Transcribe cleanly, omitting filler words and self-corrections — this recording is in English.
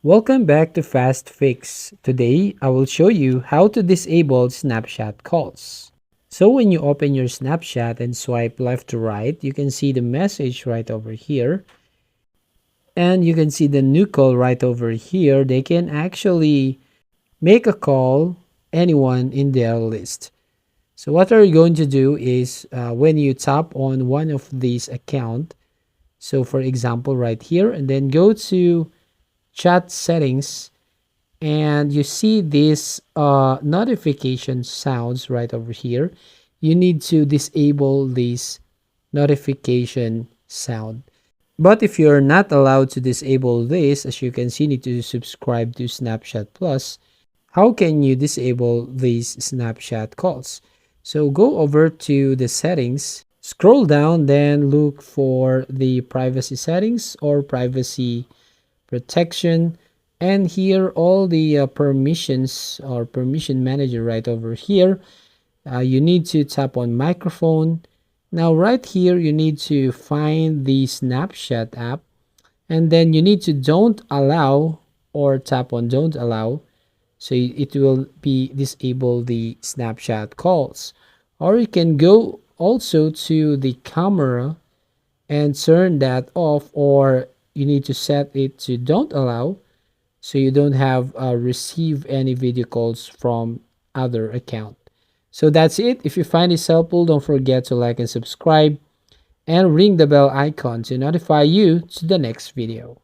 Welcome back to Fast Fix. Today, I will show you how to disable snapshot calls. So when you open your Snapchat and swipe left to right, you can see the message right over here. And you can see the new call right over here. They can actually make a call anyone in their list. So what are you going to do is when you tap on one of these account, so for example right here, and then go to chat settings, and you see this notification sounds right over here. You need to disable this notification sound. But if you're not allowed to disable this, as you can see, you need to subscribe to Snapchat Plus. How can you disable these Snapchat calls? So go over to the settings, scroll down, then look for the privacy settings or privacy protection, and here all the permissions or permission manager right over here. You need to tap on microphone. Now right here you need to find the Snapchat app, and then you need to don't allow or tap on don't allow, so it will be disable the Snapchat calls. Or you can go also to the camera and turn that off, or you need to set it to don't allow, so you don't have receive any video calls from other account. So that's it. If you find this helpful, don't forget to like and subscribe and ring the bell icon to notify you to the next video.